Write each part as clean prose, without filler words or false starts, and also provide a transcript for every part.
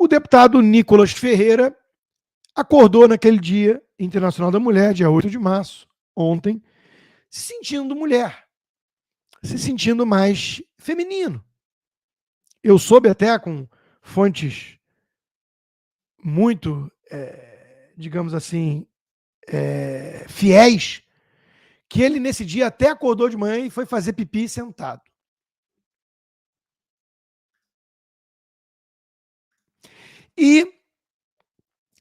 O deputado Nicolas Ferreira acordou naquele Dia Internacional da Mulher, dia 8 de março, ontem, se sentindo mulher, se sentindo mais feminino. Eu soube até com fontes muito, digamos assim, fiéis, que ele nesse dia até acordou de manhã e foi fazer pipi sentado. E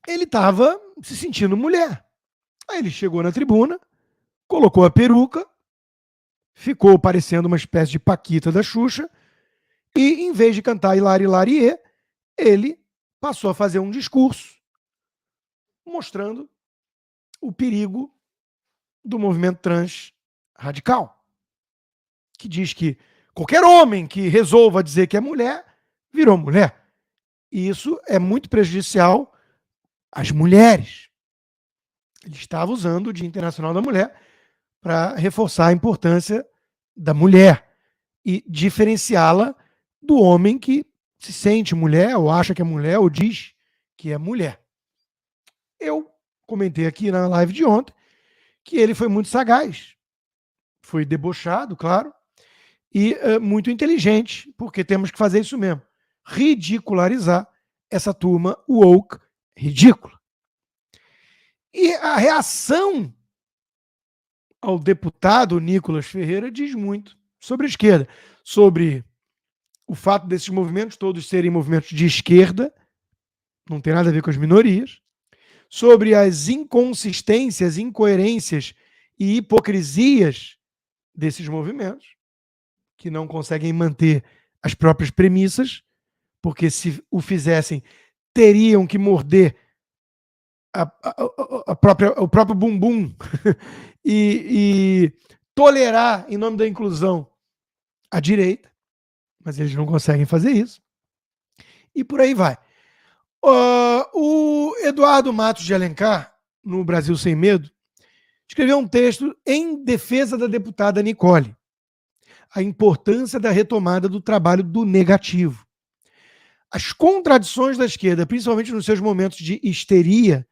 ele estava se sentindo mulher. Aí ele chegou na tribuna, colocou a peruca, ficou parecendo uma espécie de Paquita da Xuxa, e em vez de cantar Hilari Hilarie, ele passou a fazer um discurso mostrando o perigo do movimento trans radical, que diz que qualquer homem que resolva dizer que é mulher, virou mulher. E isso é muito prejudicial às mulheres. Ele estava usando o Dia Internacional da Mulher para reforçar a importância da mulher e diferenciá-la do homem que se sente mulher, ou acha que é mulher, ou diz que é mulher. Eu comentei aqui na live de ontem que ele foi muito sagaz, foi debochado, claro, e muito inteligente, porque temos que fazer isso mesmo, ridicularizar essa turma woke ridícula. E a reação ao deputado Nicolas Ferreira diz muito sobre a esquerda, sobre o fato desses movimentos todos serem movimentos de esquerda, não tem nada a ver com as minorias, sobre as inconsistências, incoerências e hipocrisias desses movimentos, que não conseguem manter as próprias premissas, porque se o fizessem, teriam que morder o próprio bumbum e tolerar, em nome da inclusão, a direita, mas eles não conseguem fazer isso. E por aí vai. O Eduardo Matos de Alencar, no Brasil Sem Medo, escreveu um texto em defesa da deputada Nicole, a importância da retomada do trabalho do negativo. As contradições da esquerda, principalmente nos seus momentos de histeria,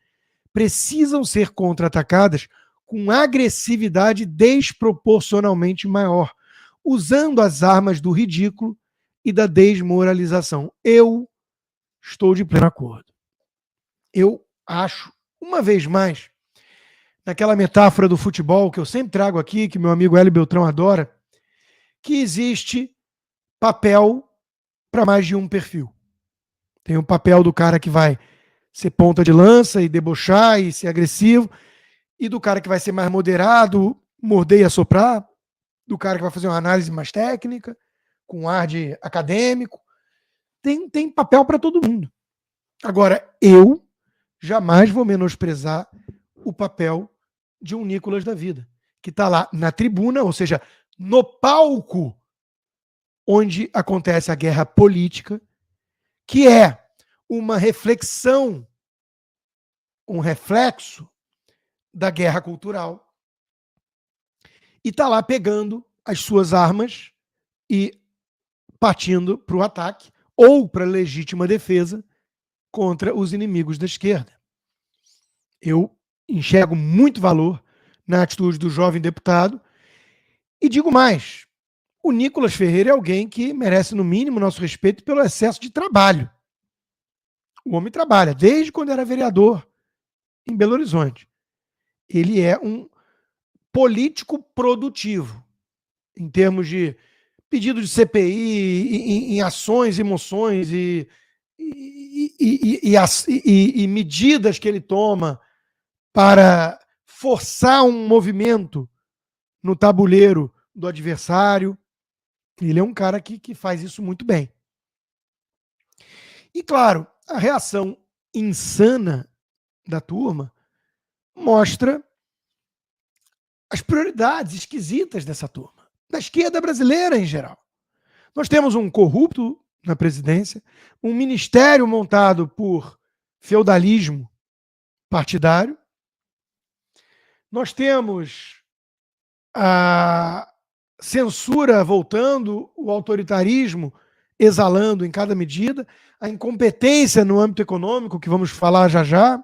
precisam ser contra-atacadas com agressividade desproporcionalmente maior, usando as armas do ridículo e da desmoralização. Eu estou de pleno acordo. Eu acho, uma vez mais, naquela metáfora do futebol que eu sempre trago aqui, que meu amigo Hélio Beltrão adora, que existe papel para mais de um perfil. Tem o papel do cara que vai ser ponta de lança e debochar e ser agressivo, e do cara que vai ser mais moderado, morder e assoprar, do cara que vai fazer uma análise mais técnica, com ar de acadêmico. Tem papel para todo mundo. Agora, eu jamais vou menosprezar o papel de um Nicolas da vida, que está lá na tribuna, ou seja, no palco onde acontece a guerra política, que é uma reflexão, um reflexo da guerra cultural, e está lá pegando as suas armas e partindo para o ataque ou para a legítima defesa contra os inimigos da esquerda. Eu enxergo muito valor na atitude do jovem deputado e digo mais, o Nicolas Ferreira é alguém que merece, no mínimo, nosso respeito pelo excesso de trabalho. O homem trabalha desde quando era vereador em Belo Horizonte. Ele é um político produtivo, em termos de pedido de CPI, em ações e moções e medidas que ele toma para forçar um movimento no tabuleiro do adversário. Ele é um cara que faz isso muito bem. E, claro, a reação insana da turma mostra as prioridades esquisitas dessa turma, da esquerda brasileira em geral. Nós temos um corrupto na presidência, um ministério montado por feudalismo partidário. Nós temos a censura voltando, o autoritarismo exalando em cada medida, a incompetência no âmbito econômico, que vamos falar já já,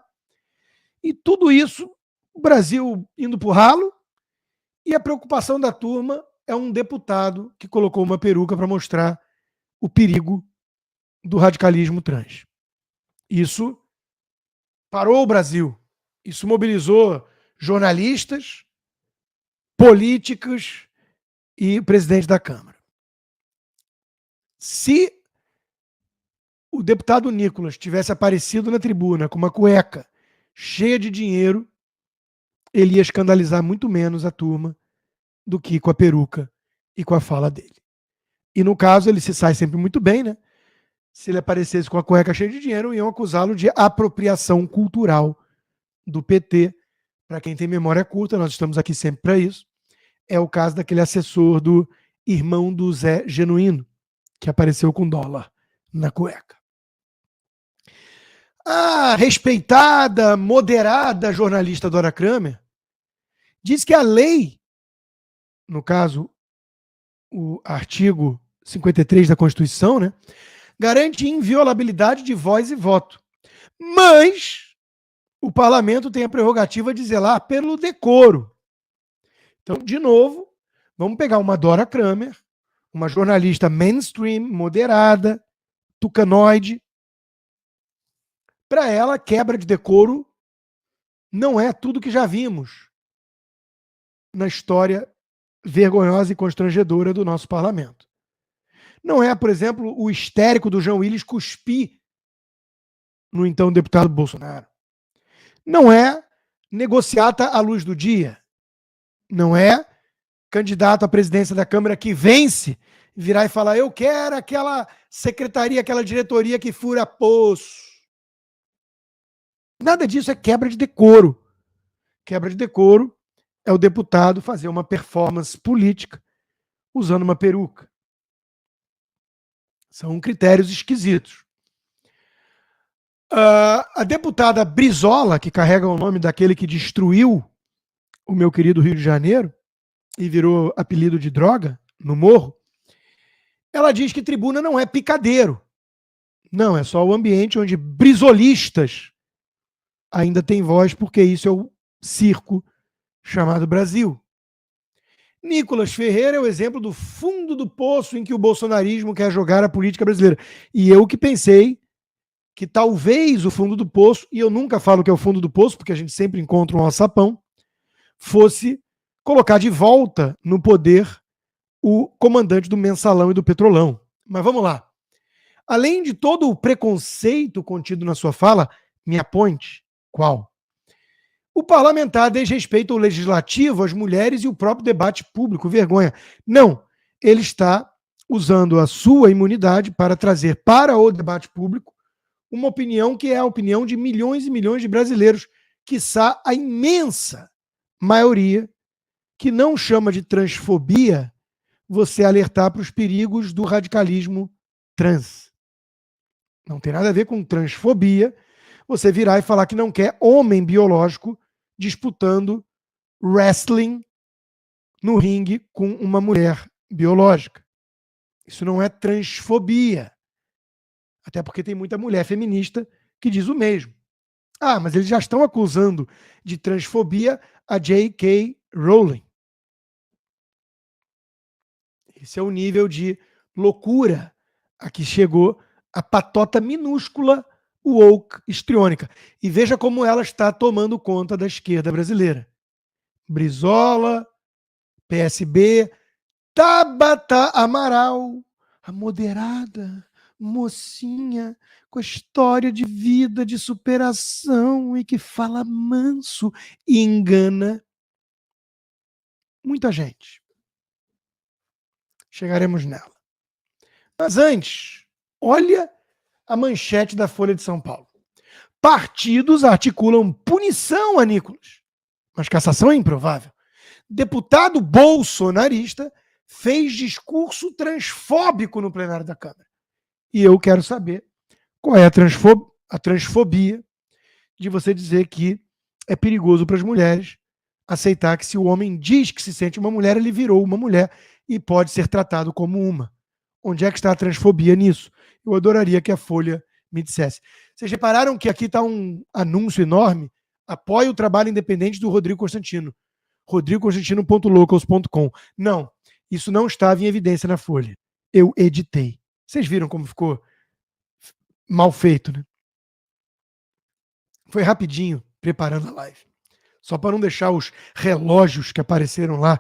e tudo isso, o Brasil indo para o ralo, e a preocupação da turma é um deputado que colocou uma peruca para mostrar o perigo do radicalismo trans. Isso parou o Brasil. Isso mobilizou jornalistas, políticos e o presidente da Câmara. Se o deputado Nicolas tivesse aparecido na tribuna com uma cueca cheia de dinheiro, ele ia escandalizar muito menos a turma do que com a peruca e com a fala dele. E no caso, ele se sai sempre muito bem, né? Se ele aparecesse com a cueca cheia de dinheiro, iam acusá-lo de apropriação cultural do PT. Para quem tem memória curta, nós estamos aqui sempre para isso. É o caso daquele assessor do irmão do Zé Genuíno, que apareceu com dólar na cueca. A respeitada, moderada jornalista Dora Kramer diz que a lei, no caso, o artigo 53 da Constituição, né, garante inviolabilidade de voz e voto. Mas o parlamento tem a prerrogativa de zelar pelo decoro. Então, de novo, vamos pegar uma Dora Kramer, uma jornalista mainstream, moderada, tucanoide. Para ela, quebra de decoro não é tudo que já vimos na história vergonhosa e constrangedora do nosso parlamento. Não é, por exemplo, o histérico do João Willis cuspir no então deputado Bolsonaro. Não é negociata à luz do dia. Não é candidato à presidência da Câmara que vence virar e falar: eu quero aquela secretaria, aquela diretoria que fura poço. Nada disso é quebra de decoro. Quebra de decoro é o deputado fazer uma performance política usando uma peruca. São critérios esquisitos. A deputada Brizola, que carrega o nome daquele que destruiu o meu querido Rio de Janeiro e virou apelido de droga no Morro, ela diz que tribuna não é picadeiro. Não, é só o ambiente onde brizolistas ainda têm voz, porque isso é o circo chamado Brasil. Nicolas Ferreira é o exemplo do fundo do poço em que o bolsonarismo quer jogar a política brasileira. E eu que pensei que talvez o fundo do poço, e eu nunca falo que é o fundo do poço, porque a gente sempre encontra um alçapão, fosse colocar de volta no poder o comandante do Mensalão e do Petrolão. Mas vamos lá. Além de todo o preconceito contido na sua fala, me aponte qual? O parlamentar desrespeita o legislativo, as mulheres e o próprio debate público. Vergonha. Não. Ele está usando a sua imunidade para trazer para o debate público uma opinião que é a opinião de milhões e milhões de brasileiros, quiçá a imensa maioria, que não chama de transfobia você alertar para os perigos do radicalismo trans. Não tem nada a ver com transfobia você virar e falar que não quer homem biológico disputando wrestling no ringue com uma mulher biológica. Isso não é transfobia. Até porque tem muita mulher feminista que diz o mesmo. Ah, mas eles já estão acusando de transfobia a J.K. Rowling. Esse é o nível de loucura a que chegou a patota minúscula woke histriônica. E veja como ela está tomando conta da esquerda brasileira. Brizola, PSB, Tabata Amaral, a moderada, mocinha, com a história de vida, de superação e que fala manso e engana muita gente. Chegaremos nela. Mas antes, olha a manchete da Folha de São Paulo. Partidos articulam punição a Nicolas, mas cassação é improvável. Deputado bolsonarista fez discurso transfóbico no plenário da Câmara. E eu quero saber qual é a transfobia de você dizer que é perigoso para as mulheres aceitar que se o homem diz que se sente uma mulher, ele virou uma mulher e pode ser tratado como uma. Onde é que está a transfobia nisso? Eu adoraria que a Folha me dissesse. Vocês repararam que aqui está um anúncio enorme? Apoie o trabalho independente do Rodrigo Constantino. rodrigoconstantino.locals.com. Não, isso não estava em evidência na Folha. Eu editei. Vocês viram como ficou mal feito, né? Foi rapidinho, preparando a live. Só para não deixar os relógios que apareceram lá.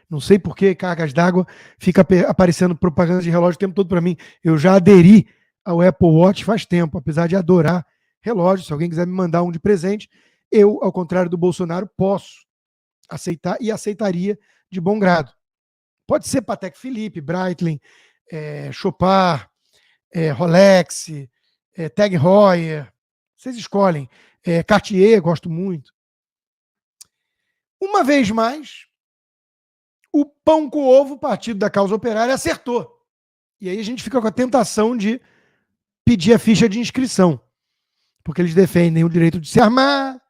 Não sei por que cargas d'água fica aparecendo propaganda de relógio o tempo todo para mim. Eu já aderi ao Apple Watch faz tempo, apesar de adorar relógio. Se alguém quiser me mandar um de presente, eu, ao contrário do Bolsonaro, posso aceitar e aceitaria de bom grado. Pode ser Patek Philippe, Breitling, Chopard, Rolex, Tag Heuer, vocês escolhem. Cartier, gosto muito. Uma vez mais, o pão com ovo, partido da causa operária, acertou. E aí a gente fica com a tentação de pedir a ficha de inscrição, porque eles defendem o direito de se armar,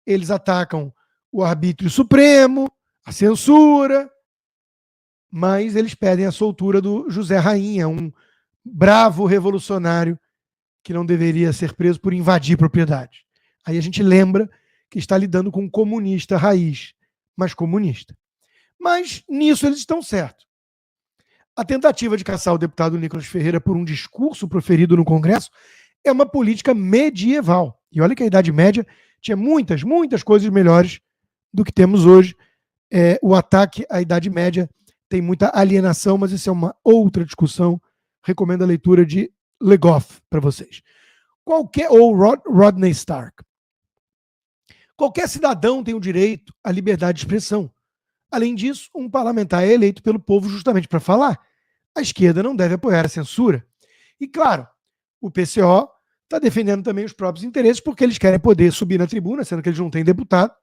eles atacam o arbítrio supremo, a censura, mas eles pedem a soltura do José Rainha, um bravo revolucionário que não deveria ser preso por invadir propriedade. Aí a gente lembra que está lidando com um comunista raiz, mas comunista. Mas nisso eles estão certos. A tentativa de caçar o deputado Nicolas Ferreira por um discurso proferido no Congresso é uma política medieval. E olha que a Idade Média tinha muitas, muitas coisas melhores do que temos hoje. O ataque à Idade Média tem muita alienação, mas isso é uma outra discussão. Recomendo a leitura de Le Goff para vocês. Ou Rodney Stark. Qualquer cidadão tem o direito à liberdade de expressão. Além disso, um parlamentar é eleito pelo povo justamente para falar. A esquerda não deve apoiar a censura. E, claro, o PCO está defendendo também os próprios interesses porque eles querem poder subir na tribuna, sendo que eles não têm deputado.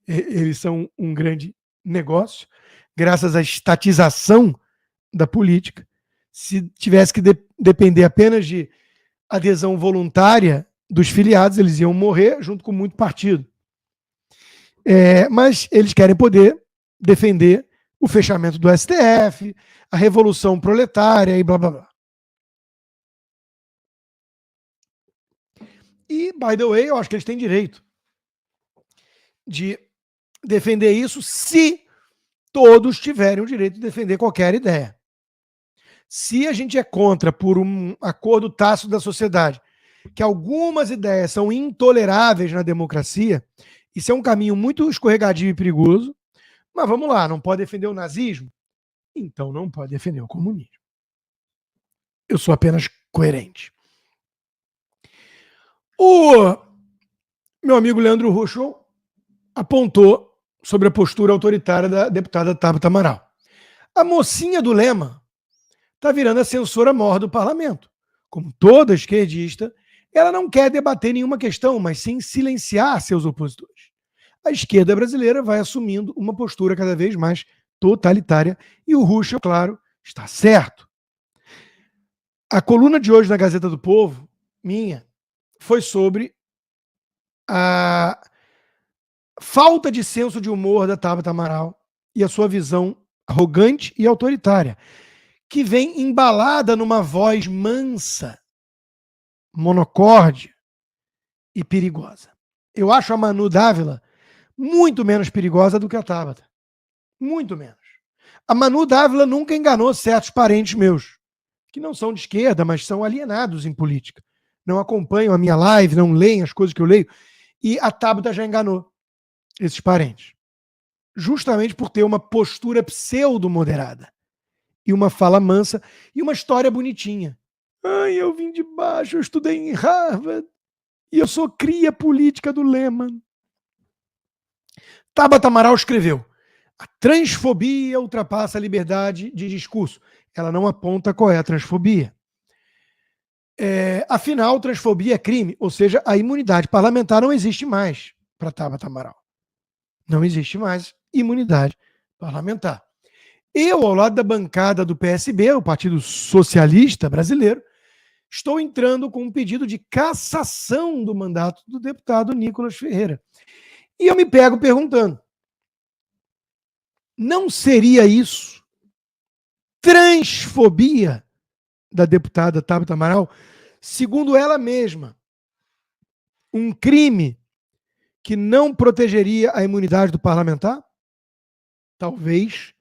Eles são um grande negócio, graças à estatização da política. Se tivesse que depender apenas de adesão voluntária dos filiados, eles iam morrer junto com muito partido. Mas eles querem poder defender o fechamento do STF, a revolução proletária e blá, blá, blá. E, by the way, eu acho que eles têm direito de defender isso se todos tiverem o direito de defender qualquer ideia. Se a gente é contra, por um acordo tácito da sociedade, que algumas ideias são intoleráveis na democracia, isso é um caminho muito escorregadio e perigoso, mas vamos lá, não pode defender o nazismo? Então não pode defender o comunismo. Eu sou apenas coerente. O meu amigo Leandro Ruschel apontou sobre a postura autoritária da deputada Tabata Amaral. A mocinha do Lema está virando a censora mor do parlamento. Como toda esquerdista, ela não quer debater nenhuma questão, mas sim silenciar seus opositores. A esquerda brasileira vai assumindo uma postura cada vez mais totalitária e o Ruschel, claro, está certo. A coluna de hoje na Gazeta do Povo, minha, foi sobre a falta de senso de humor da Tabata Amaral e a sua visão arrogante e autoritária, que vem embalada numa voz mansa, monocórdia e perigosa. Eu acho a Manu Dávila muito menos perigosa do que a Tabata. Muito menos. A Manu Dávila nunca enganou certos parentes meus, que não são de esquerda, mas são alienados em política. Não acompanham a minha live, não leem as coisas que eu leio. E a Tabata já enganou esses parentes. Justamente por ter uma postura pseudo-moderada. E uma fala mansa e uma história bonitinha. Ai, eu vim de baixo, eu estudei em Harvard e eu sou cria política do Lehman. Tabata Amaral escreveu: a transfobia ultrapassa a liberdade de discurso. Ela não aponta qual é a transfobia. Afinal, transfobia é crime, ou seja, a imunidade parlamentar não existe mais para Tabata Amaral. Não existe mais imunidade parlamentar. Eu, ao lado da bancada do PSB, o Partido Socialista Brasileiro, estou entrando com um pedido de cassação do mandato do deputado Nicolas Ferreira. E eu me pego perguntando, não seria isso transfobia da deputada Tabata Amaral, segundo ela mesma, um crime que não protegeria a imunidade do parlamentar? Talvez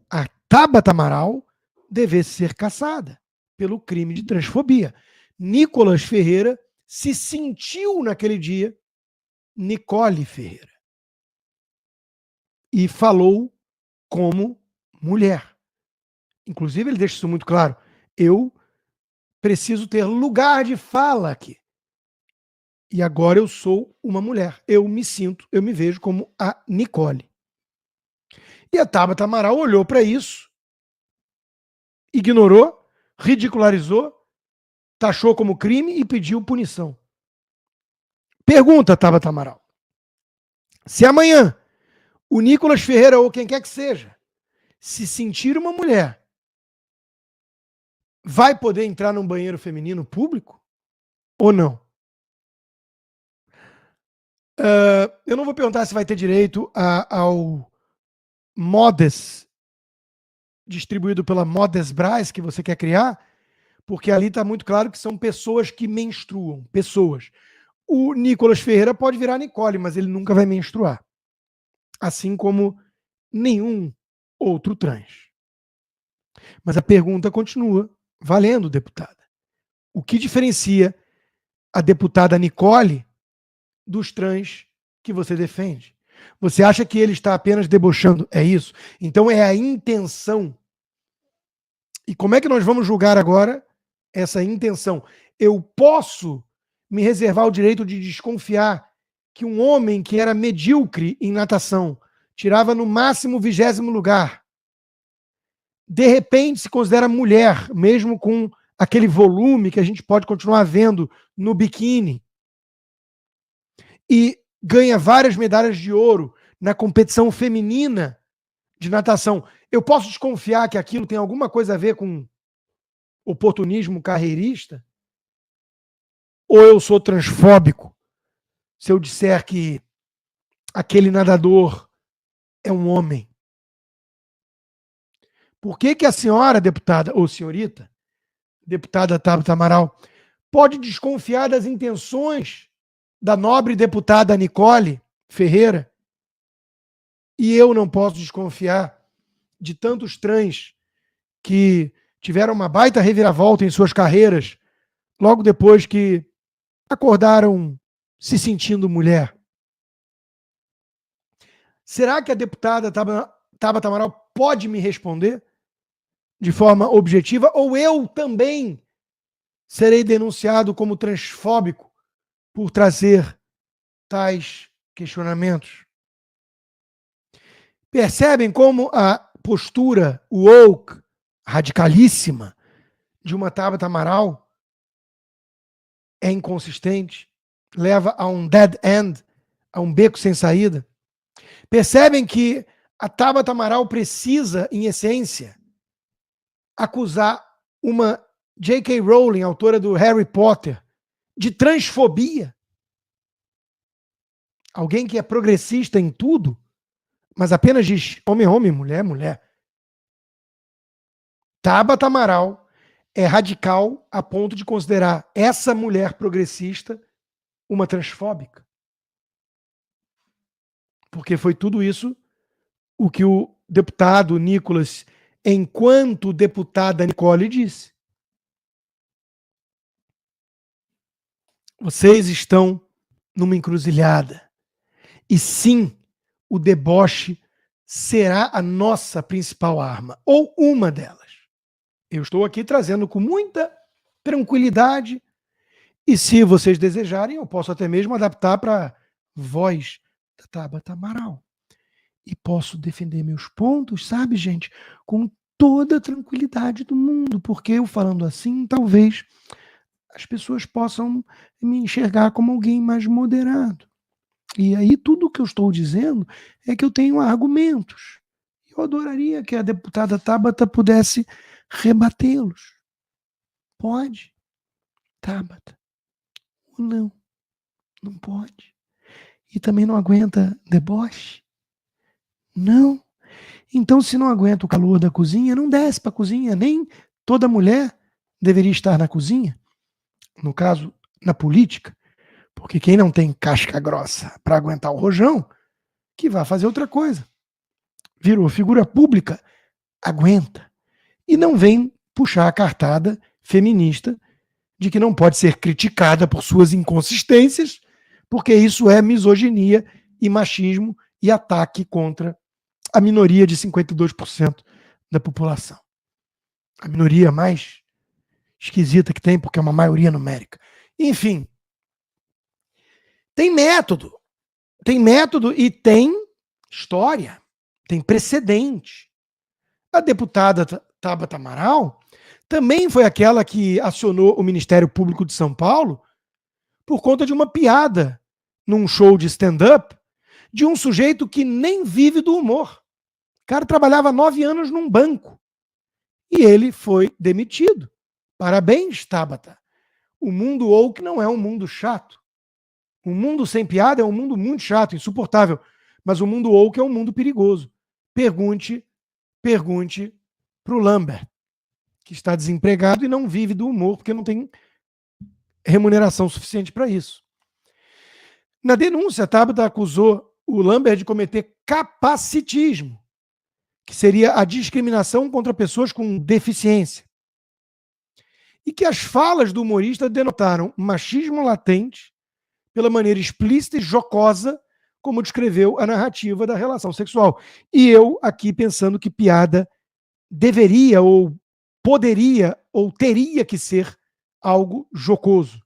a Tabata Amaral devesse ser caçada pelo crime de transfobia. Nicolas Ferreira se sentiu naquele dia Nicole Ferreira e falou como mulher. Inclusive, ele deixa isso muito claro. Eu preciso ter lugar de fala aqui. E agora eu sou uma mulher. Eu me vejo como a Nicole. E a Tabata Amaral olhou para isso, ignorou, ridicularizou, taxou como crime e pediu punição. Pergunta, Tabata Amaral. Se amanhã o Nicolas Ferreira ou quem quer que seja se sentir uma mulher, vai poder entrar num banheiro feminino público ou não? Eu não vou perguntar se vai ter direito ao Modes, distribuído pela Modes Braz, que você quer criar, porque ali está muito claro que são pessoas que menstruam, pessoas. O Nicolas Ferreira pode virar Nicole, mas ele nunca vai menstruar. Assim como nenhum outro trans. Mas a pergunta continua valendo, deputada. O que diferencia a deputada Nicole dos trans que você defende? Você acha que ele está apenas debochando? É isso? Então é a intenção. E como é que nós vamos julgar agora essa intenção? Eu posso me reservar o direito de desconfiar que um homem que era medíocre em natação, tirava no máximo 20º lugar, de repente se considera mulher, mesmo com aquele volume que a gente pode continuar vendo no biquíni, e ganha várias medalhas de ouro na competição feminina de natação. Eu posso desconfiar que aquilo tem alguma coisa a ver com oportunismo carreirista? Ou eu sou transfóbico se eu disser que aquele nadador é um homem? Por que a senhora deputada, ou senhorita, deputada Tabata Amaral, pode desconfiar das intenções da nobre deputada Nicole Ferreira e eu não posso desconfiar de tantos trans que tiveram uma baita reviravolta em suas carreiras logo depois que acordaram se sentindo mulher? Será que a deputada Tabata Amaral pode me responder de forma objetiva, ou eu também serei denunciado como transfóbico por trazer tais questionamentos? Percebem como a postura woke, radicalíssima, de uma Tabata Amaral é inconsistente, leva a um dead end, a um beco sem saída? Percebem que a Tabata Amaral precisa, em essência, acusar uma J.K. Rowling, autora do Harry Potter, de transfobia? Alguém que é progressista em tudo, mas apenas diz homem, homem, mulher, mulher. Tabata Amaral é radical a ponto de considerar essa mulher progressista uma transfóbica. Porque foi tudo isso o que o deputado Nicolas, enquanto deputada Nicole, disse. Vocês estão numa encruzilhada. E sim, o deboche será a nossa principal arma, ou uma delas. Eu estou aqui trazendo com muita tranquilidade, e se vocês desejarem, eu posso até mesmo adaptar para voz da Tabata Amaral. E posso defender meus pontos, sabe, gente, com toda a tranquilidade do mundo, porque eu falando assim, talvez as pessoas possam me enxergar como alguém mais moderado. E aí tudo o que eu estou dizendo é que eu tenho argumentos. Eu adoraria que a deputada Tabata pudesse rebatê-los. Pode, Tabata. Ou não, não pode. E também não aguenta deboche? Não. Então, se não aguenta o calor da cozinha, não desce para a cozinha. Nem toda mulher deveria estar na cozinha, no caso, na política, porque quem não tem casca grossa para aguentar o rojão, que vai fazer outra coisa. Virou figura pública, aguenta. E não vem puxar a cartada feminista de que não pode ser criticada por suas inconsistências, porque isso é misoginia e machismo e ataque contra a minoria de 52% da população. A minoria mais esquisita que tem, porque é uma maioria numérica. Enfim, tem método e tem história, tem precedente. A deputada Tabata Amaral também foi aquela que acionou o Ministério Público de São Paulo por conta de uma piada num show de stand-up de um sujeito que nem vive do humor. O cara trabalhava 9 anos num banco e ele foi demitido. Parabéns, Tabata. O mundo woke não é um mundo chato. O mundo sem piada é um mundo muito chato, insuportável. Mas o mundo woke é um mundo perigoso. Pergunte para o Lambert, que está desempregado e não vive do humor porque não tem remuneração suficiente para isso. Na denúncia, a Tabata acusou o Lambert de cometer capacitismo, que seria a discriminação contra pessoas com deficiência. E que as falas do humorista denotaram machismo latente pela maneira explícita e jocosa como descreveu a narrativa da relação sexual. E eu aqui pensando que piada deveria ou poderia ou teria que ser algo jocoso.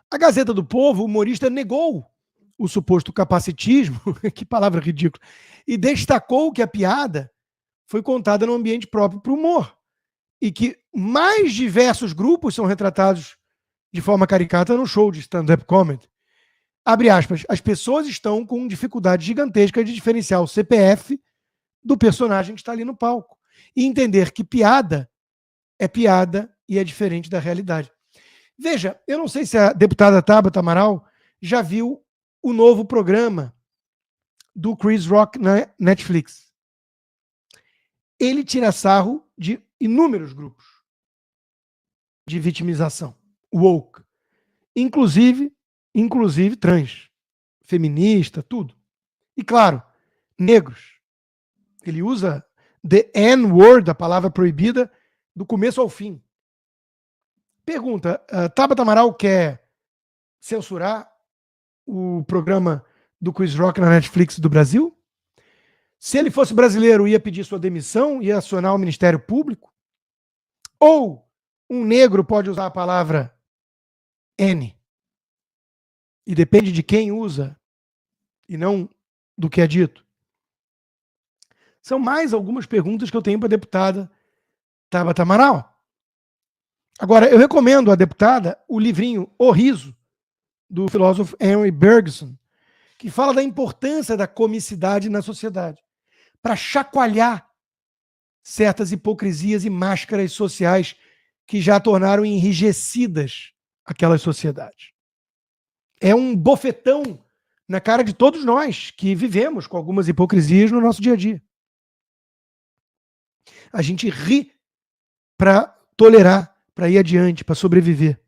A Gazeta do Povo, o humorista negou o suposto capacitismo, que palavra ridícula, e destacou que a piada foi contada no ambiente próprio para o humor e que mais diversos grupos são retratados de forma caricata no show de stand-up comedy. Abre aspas, as pessoas estão com dificuldade gigantesca de diferenciar o CPF do personagem que está ali no palco e entender que piada é piada e é diferente da realidade. Veja, eu não sei se a deputada Tabata Amaral já viu o novo programa do Chris Rock na Netflix. Ele tira sarro de inúmeros grupos de vitimização, woke, inclusive trans, feminista, tudo. E claro, negros. Ele usa the N-word, a palavra proibida, do começo ao fim. Pergunta, Tabata Amaral quer censurar o programa do Chris Rock na Netflix do Brasil? Se ele fosse brasileiro, ia pedir sua demissão, ia acionar o Ministério Público? Ou um negro pode usar a palavra N? E depende de quem usa e não do que é dito. São mais algumas perguntas que eu tenho para a deputada Tabata Amaral. Agora, eu recomendo à deputada o livrinho O Riso, do filósofo Henry Bergson, que fala da importância da comicidade na sociedade, para chacoalhar certas hipocrisias e máscaras sociais que já tornaram enrijecidas aquelas sociedades. É um bofetão na cara de todos nós que vivemos com algumas hipocrisias no nosso dia a dia. A gente ri para tolerar, para ir adiante, para sobreviver.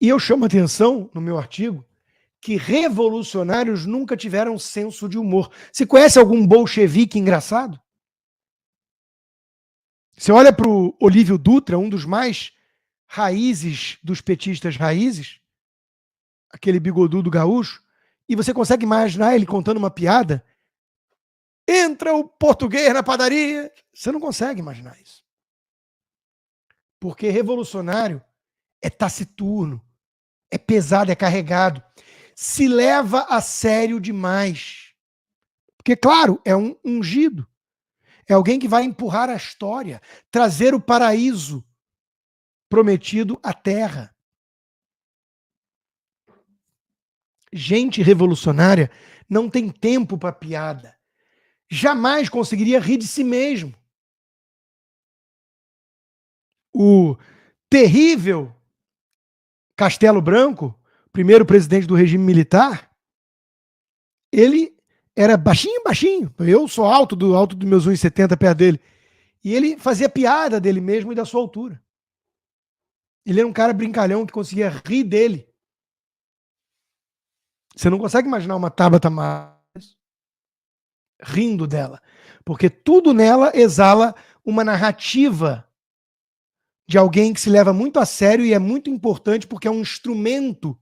E eu chamo a atenção, no meu artigo, que revolucionários nunca tiveram senso de humor. Você conhece algum bolchevique engraçado? Você olha para o Olívio Dutra, um dos mais raízes dos petistas raízes, aquele bigodudo gaúcho, e você consegue imaginar ele contando uma piada? Entra o português na padaria. Você não consegue imaginar isso. Porque revolucionário é taciturno, é pesado, é carregado. Se leva a sério demais. Porque, claro, é um ungido. É alguém que vai empurrar a história, trazer o paraíso prometido à terra. Gente revolucionária não tem tempo para piada. Jamais conseguiria rir de si mesmo. O terrível Castelo Branco, primeiro presidente do regime militar, ele era baixinho. Eu sou alto dos meus 1,70 perto dele. E ele fazia piada dele mesmo e da sua altura. Ele era um cara brincalhão que conseguia rir dele. Você não consegue imaginar uma Tabata Amaral rindo dela, porque tudo nela exala uma narrativa de alguém que se leva muito a sério e é muito importante porque é um instrumento,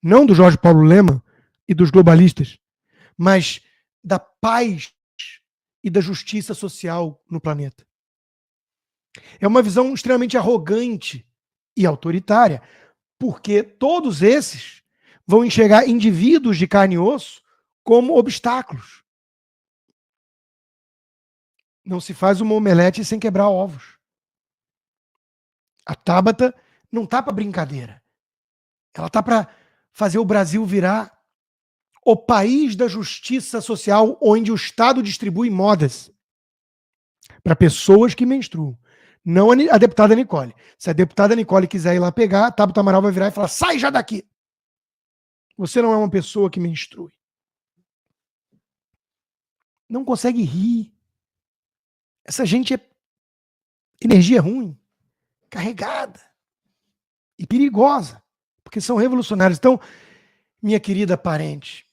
não do Jorge Paulo Lemann e dos globalistas, mas da paz e da justiça social no planeta. É uma visão extremamente arrogante e autoritária, porque todos esses vão enxergar indivíduos de carne e osso como obstáculos. Não se faz uma omelete sem quebrar ovos. A Tabata não tá para brincadeira. Ela tá para fazer o Brasil virar o país da justiça social, onde o Estado distribui modas para pessoas que menstruam. Não a deputada Nicole. Se a deputada Nicole quiser ir lá pegar, a Tabata Amaral vai virar e falar: sai já daqui! Você não é uma pessoa que menstrui. Não consegue rir. Essa gente é energia ruim, carregada e perigosa, porque são revolucionários. Então, minha querida parente,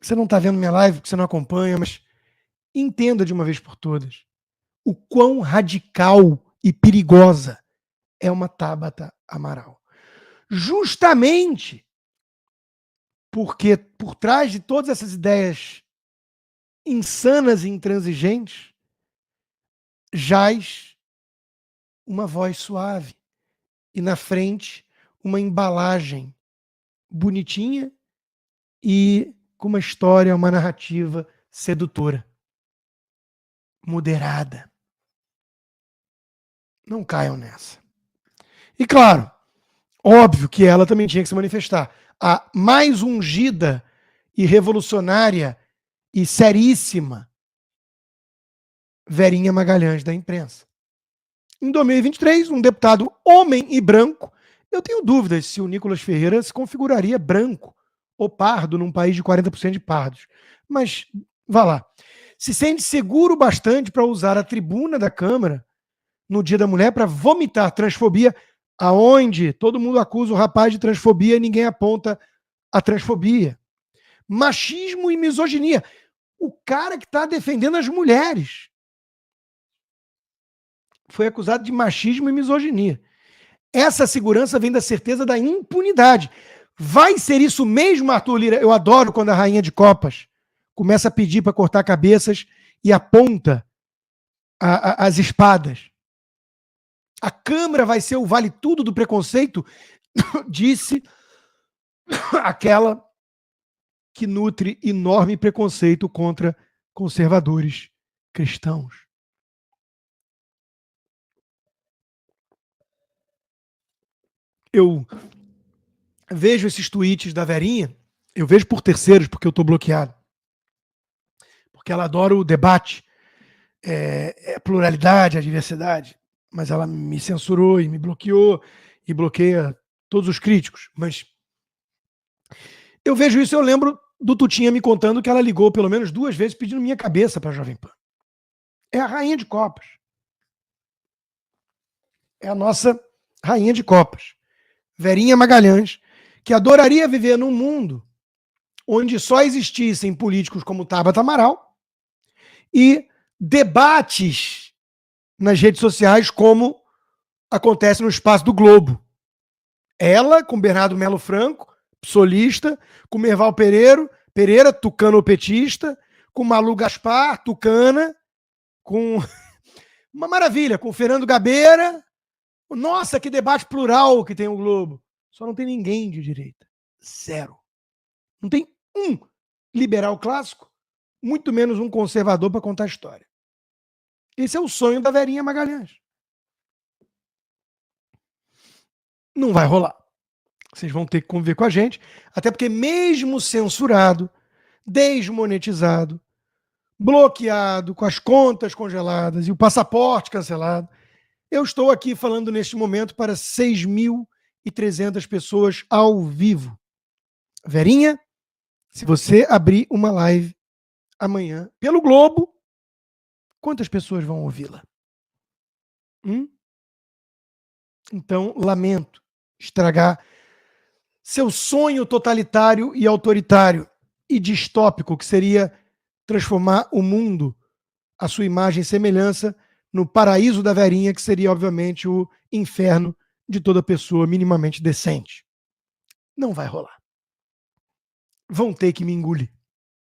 você não está vendo minha live, porque você não acompanha, mas entenda de uma vez por todas o quão radical e perigosa é uma Tabata Amaral. Justamente porque por trás de todas essas ideias insanas e intransigentes jaz uma voz suave e na frente uma embalagem bonitinha e com uma história, uma narrativa sedutora, moderada. Não caiam nessa. E claro, óbvio que ela também tinha que se manifestar. A mais ungida e revolucionária e seríssima Verinha Magalhães da imprensa. Em 2023, um deputado homem e branco, eu tenho dúvidas se o Nicolas Ferreira se configuraria branco ou pardo num país de 40% de pardos. Mas vá lá. Se sente seguro bastante para usar a tribuna da Câmara no Dia da Mulher para vomitar transfobia, aonde todo mundo acusa o rapaz de transfobia e ninguém aponta a transfobia. Machismo e misoginia. O cara que está defendendo as mulheres foi acusado de machismo e misoginia. Essa segurança vem da certeza da impunidade. Vai ser isso mesmo, Arthur Lira? Eu adoro quando a rainha de copas começa a pedir para cortar cabeças e aponta as espadas. A Câmara vai ser o vale-tudo do preconceito, disse aquela que nutre enorme preconceito contra conservadores cristãos. Eu vejo esses tweets da Verinha, eu vejo por terceiros, porque eu estou bloqueado. Porque ela adora o debate, pluralidade, a diversidade. Mas ela me censurou e me bloqueou e bloqueia todos os críticos. Mas eu vejo isso, eu lembro do Tutinha me contando que ela ligou pelo menos 2 vezes pedindo minha cabeça para a Jovem Pan. É a rainha de copas. É a nossa rainha de copas. Verinha Magalhães, que adoraria viver num mundo onde só existissem políticos como Tabata Amaral e debates nas redes sociais como acontece no Espaço do Globo. Ela, com Bernardo Melo Franco, psolista, com Merval Pereira, tucano-petista, com Malu Gaspar, tucana, com uma maravilha, com Fernando Gabeira. Nossa, que debate plural que tem o Globo. Só não tem ninguém de direita. Zero. Não tem um liberal clássico, muito menos um conservador para contar a história. Esse é o sonho da Verinha Magalhães. Não vai rolar. Vocês vão ter que conviver com a gente, até porque mesmo censurado, desmonetizado, bloqueado, com as contas congeladas e o passaporte cancelado, eu estou aqui falando neste momento para 6.300 pessoas ao vivo. Verinha, se você abrir uma live amanhã pelo Globo, quantas pessoas vão ouvi-la? Hum? Então, lamento estragar seu sonho totalitário e autoritário e distópico, que seria transformar o mundo, a sua imagem e semelhança, no paraíso da Verinha, que seria, obviamente, o inferno de toda pessoa minimamente decente. Não vai rolar. Vão ter que me engolir.